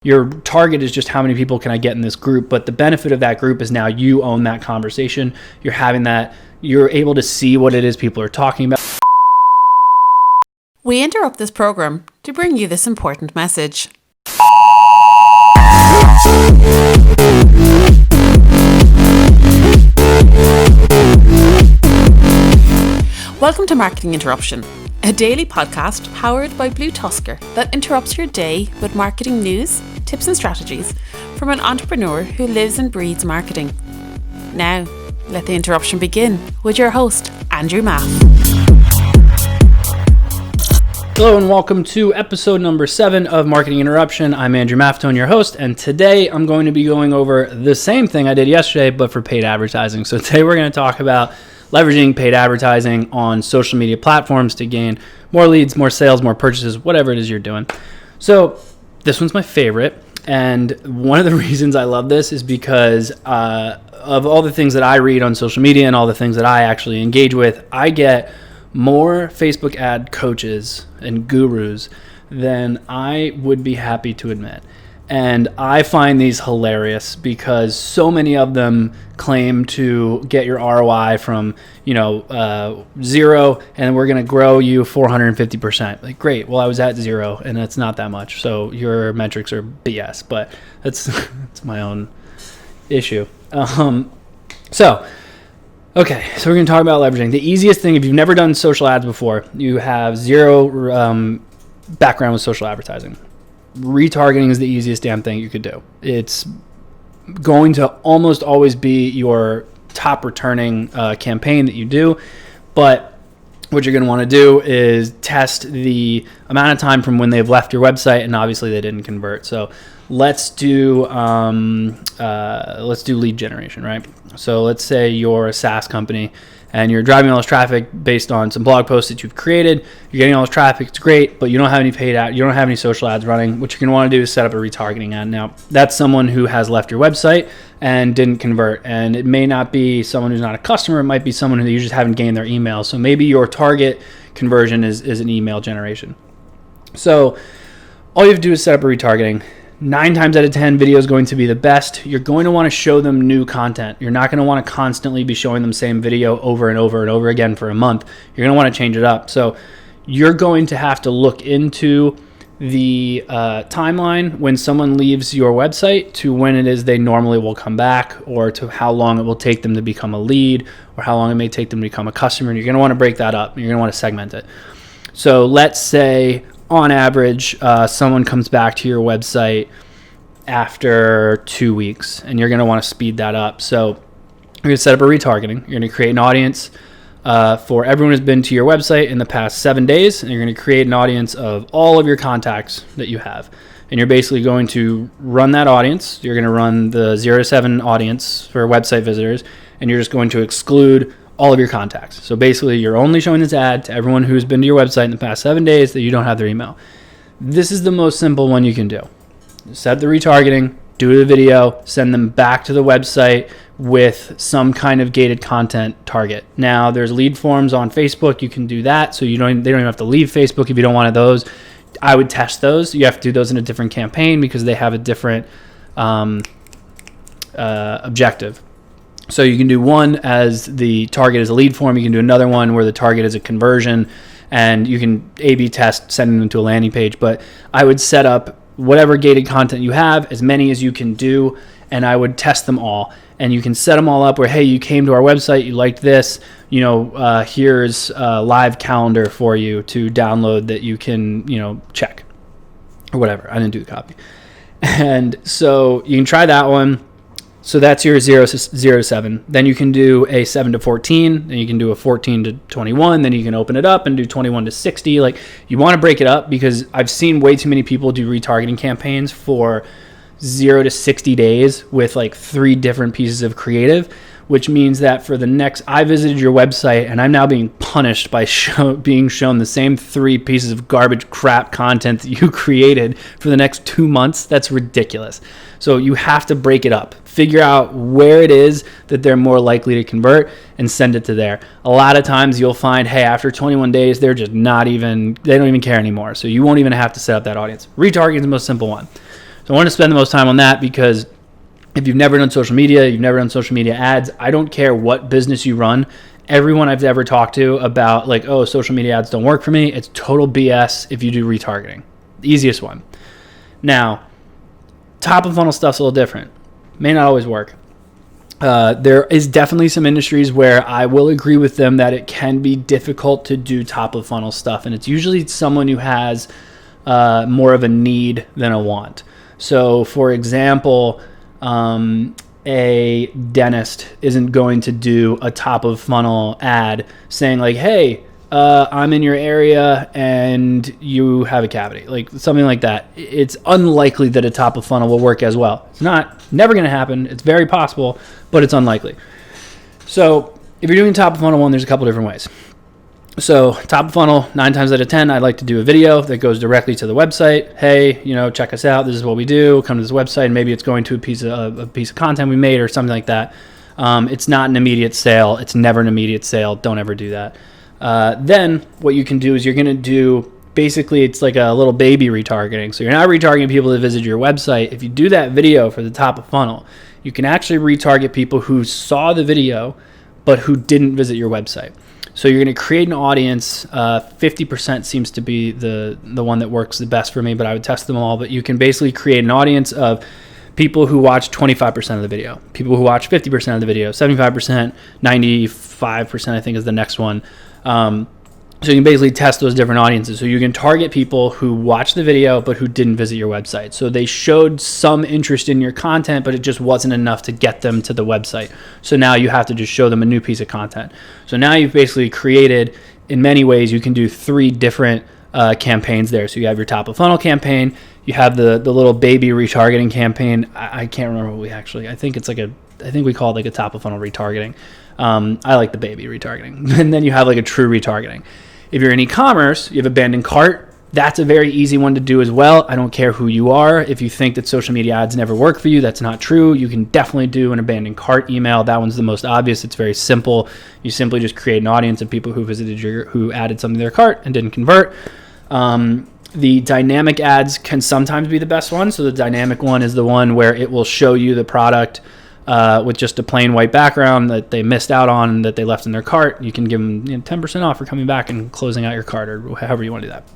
Your target is just how many people can I get in this group, but the benefit of that group is now you own that conversation. You're having that, you're able to see what it is people are talking about. We interrupt this program to bring you this important message. Welcome to Marketing Interruption, a daily podcast powered by BlueTuskr that interrupts your day with marketing news, tips and strategies from an entrepreneur who lives and breathes marketing. Now, let the interruption begin with your host, Andrew Maff. Hello and welcome to episode number 7 of Marketing Interruption. I'm Andrew Maffetone, your host, and today I'm going to be going over the same thing I did yesterday, but for paid advertising. So today we're going to talk about leveraging paid advertising on social media platforms to gain more leads, more sales, more purchases, whatever it is you're doing. So this one's my favorite, and one of the reasons I love this is because of all the things that I read on social media and all the things that I actually engage with, I get more Facebook ad coaches and gurus than I would be happy to admit. And I find these hilarious because so many of them claim to get your ROI from, 0, and we're going to grow you 450%. Like, great. Well, I was at 0, and that's not that much. So your metrics are BS, but that's my own issue. Okay, so we're going to talk about leveraging. The easiest thing, if you've never done social ads before, you have zero background with social advertising. Retargeting is the easiest damn thing you could do. It's going to almost always be your top returning campaign that you do, but what you're going to want to do is test the amount of time from when they've left your website, and obviously they didn't convert. So let's do lead generation, right? So let's say you're a SaaS company and you're driving all this traffic based on some blog posts that you've created. You're getting all this traffic, it's great, but you don't have any paid ad, you don't have any social ads running. What you're going to want to do is set up a retargeting ad. Now, that's someone who has left your website and didn't convert, and it may not be someone who's not a customer. It might be someone who you just haven't gained their email. So maybe your target conversion is an email generation. So all you have to do is set up a retargeting. 9 times out of 10, video is going to be the best. You're going to want to show them new content. You're not going to want to constantly be showing them same video over and over and over again for a month. You're going to want to change it up. So you're going to have to look into the timeline when someone leaves your website to when it is they normally will come back, or to how long it will take them to become a lead, or how long it may take them to become a customer. And you're going to want to break that up. You're going to want to segment it. So let's say on average, someone comes back to your website after 2 weeks, and you're going to want to speed that up. So you're going to set up a retargeting. You're going to create an audience for everyone who's been to your website in the past 7 days, and you're going to create an audience of all of your contacts that you have. And you're basically going to run that audience. You're going to run the 0 to 7 audience for website visitors, and you're just going to exclude all of your contacts. So basically, you're only showing this ad to everyone who's been to your website in the past 7 days that you don't have their email. This is the most simple one you can do. Set the retargeting, do the video, send them back to the website with some kind of gated content target. Now, there's lead forms on Facebook. You can do that, so they don't even have to leave Facebook if you don't want those. I would test those. You have to do those in a different campaign because they have a different objective. So you can do one as the target is a lead form. You can do another one where the target is a conversion, and you can A/B test sending them to a landing page. But I would set up whatever gated content you have, as many as you can do, and I would test them all. And you can set them all up where, hey, you came to our website, you liked this, here's a live calendar for you to download that you can, check or whatever. I didn't do the copy. And so you can try that one. So that's your 0 to 7. Then you can do a 7 to 14. Then you can do a 14 to 21. Then you can open it up and do 21 to 60. Like, you want to break it up because I've seen way too many people do retargeting campaigns for 0 to 60 days with like 3 different pieces of creative, which means that for the next, I visited your website and I'm now being punished by being shown the same 3 pieces of garbage crap content that you created for the next 2 months. That's ridiculous. So you have to break it up. Figure out where it is that they're more likely to convert and send it to there. A lot of times you'll find, hey, after 21 days, they're just they don't even care anymore. So you won't even have to set up that audience. Retargeting is the most simple one. So I want to spend the most time on that because if you've never done social media, you've never done social media ads, I don't care what business you run. Everyone I've ever talked to about like, oh, social media ads don't work for me, it's total BS if you do retargeting. The easiest one. Now, top of funnel stuff's a little different. May not always work. There is definitely some industries where I will agree with them that it can be difficult to do top of funnel stuff. And it's usually someone who has more of a need than a want. So for example, a dentist isn't going to do a top of funnel ad saying like, hey, I'm in your area and you have a cavity, like something like that. It's unlikely that a top of funnel will work as well. It's never going to happen. It's very possible, but it's unlikely. So if you're doing top of funnel one, there's a couple different ways. So top of funnel, 9 times out of 10, I'd like to do a video that goes directly to the website. Hey, check us out. This is what we do. Come to this website. And maybe it's going to a piece of content we made or something like that. It's not an immediate sale. It's never an immediate sale. Don't ever do that. Then what you can do is you're going to do, basically it's like a little baby retargeting. So you're not retargeting people that visit your website. If you do that video for the top of funnel, you can actually retarget people who saw the video but who didn't visit your website. So you're going to create an audience. 50% seems to be the one that works the best for me, but I would test them all. But you can basically create an audience of people who watch 25% of the video, people who watch 50% of the video, 75%, 95%, I think is the next one. So you can basically test those different audiences. So you can target people who watched the video but who didn't visit your website. So they showed some interest in your content, but it just wasn't enough to get them to the website. So now you have to just show them a new piece of content. So now you've basically created, in many ways, you can do 3 different campaigns there. So you have your top of funnel campaign, you have the little baby retargeting campaign. I can't remember what I think we call it like a top of funnel retargeting. I like the baby retargeting. And then you have like a true retargeting. If you're in e-commerce, you have abandoned cart. That's a very easy one to do as well. I don't care who you are. If you think that social media ads never work for you, that's not true. You can definitely do an abandoned cart email. That one's the most obvious. It's very simple. You simply just create an audience of people who who added something to their cart and didn't convert. The dynamic ads can sometimes be the best one. So the dynamic one is the one where it will show you the product with just a plain white background that they missed out on and that they left in their cart. You can give them 10% off for coming back and closing out your cart, or however you want to do that.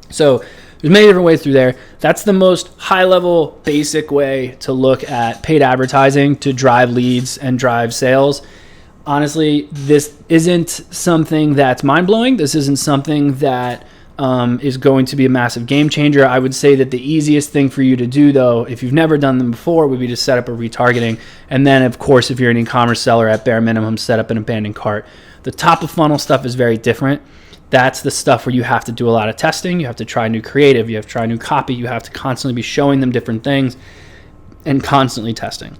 So there's many different ways through there. That's the most high-level, basic way to look at paid advertising to drive leads and drive sales. Honestly, this isn't something that's mind-blowing. This isn't something that is going to be a massive game changer. I would say that the easiest thing for you to do, though, if you've never done them before, would be to set up a retargeting. And then, of course, if you're an e-commerce seller, at bare minimum, set up an abandoned cart. The top of funnel stuff is very different. That's the stuff where you have to do a lot of testing. You have to try new creative. You have to try new copy. You have to constantly be showing them different things and constantly testing.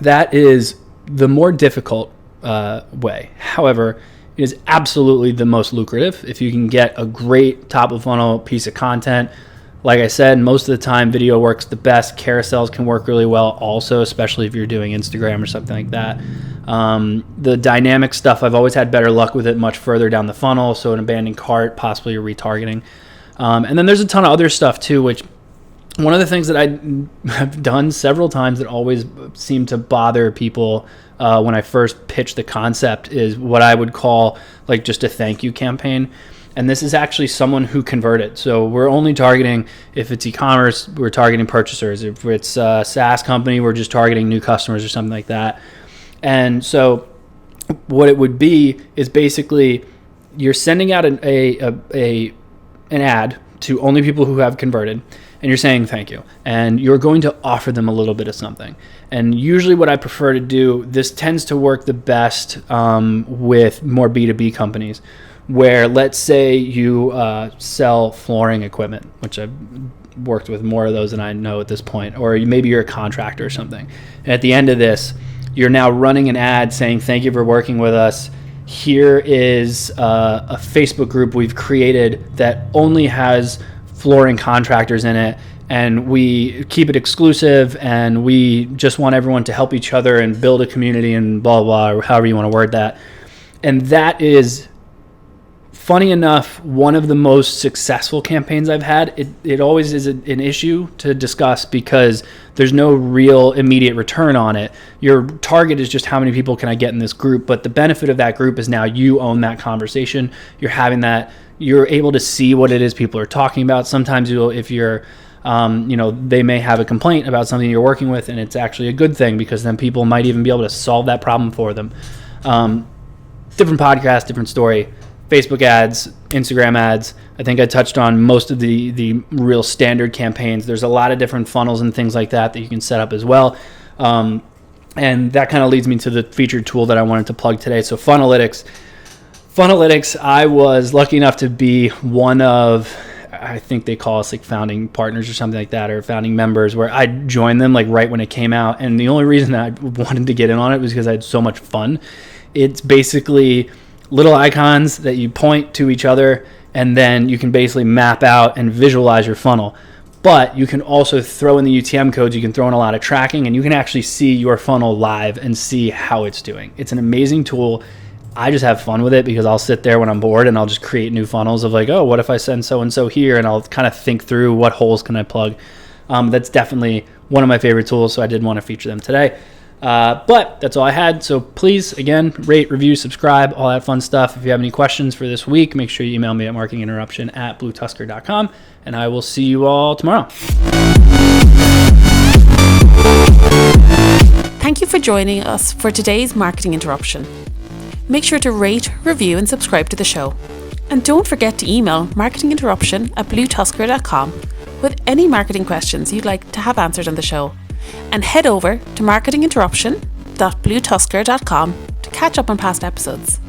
That is the more difficult way. However, it is absolutely the most lucrative if you can get a great top of funnel piece of content. Like I said, most of the time video works the best. Carousels can work really well also, especially if you're doing Instagram or something like that. The dynamic stuff, I've always had better luck with it much further down the funnel. So an abandoned cart, possibly a retargeting. And then there's a ton of other stuff too, which one of the things that I have done several times that always seem to bother people when I first pitch the concept is what I would call like just a thank you campaign. And this is actually someone who converted. So we're only targeting, if it's e-commerce, we're targeting purchasers. If it's a SaaS company, we're just targeting new customers or something like that. And so what it would be is basically you're sending out an ad to only people who have converted, and you're saying thank you. And you're going to offer them a little bit of something. And usually what I prefer to do, this tends to work the best with more B2B companies, where let's say you sell flooring equipment, which I've worked with more of those than I know at this point, or maybe you're a contractor or something. And at the end of this, you're now running an ad saying, thank you for working with us. Here is a Facebook group we've created that only has flooring contractors in it, and we keep it exclusive, and we just want everyone to help each other and build a community and blah, blah, blah, or however you want to word that. And that is funny enough, one of the most successful campaigns I've had, it always is an issue to discuss because there's no real immediate return on it. Your target is just how many people can I get in this group, but the benefit of that group is now you own that conversation. You're having that, you're able to see what it is people are talking about. Sometimes if you're, they may have a complaint about something you're working with, and it's actually a good thing because then people might even be able to solve that problem for them. Different podcast, different story. Facebook ads, Instagram ads. I think I touched on most of the real standard campaigns. There's a lot of different funnels and things like that you can set up as well. And that kind of leads me to the featured tool that I wanted to plug today. So Funnelytics. Funnelytics, I was lucky enough to be one of, I think they call us like founding partners or something like that, or founding members, where I joined them like right when it came out. And the only reason that I wanted to get in on it was because I had so much fun. It's basically little icons that you point to each other, and then you can basically map out and visualize your funnel. But you can also throw in the UTM codes, you can throw in a lot of tracking, and you can actually see your funnel live and see how it's doing. It's an amazing tool. I just have fun with it because I'll sit there when I'm bored and I'll just create new funnels of like, oh, what if I send so-and-so here? And I'll kind of think through what holes can I plug. That's definitely one of my favorite tools, so I did want to feature them today. But that's all I had. So please, again, rate, review, subscribe, all that fun stuff. If you have any questions for this week, make sure you email me at marketinginterruption@BlueTuskr.com, and I will see you all tomorrow. Thank you for joining us for today's Marketing Interruption. Make sure to rate, review, and subscribe to the show. And don't forget to email marketinginterruption@BlueTuskr.com with any marketing questions you'd like to have answered on the show. And head over to marketinginterruption.bluetuskr.com to catch up on past episodes.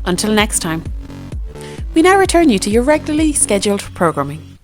Until next time, we now return you to your regularly scheduled programming.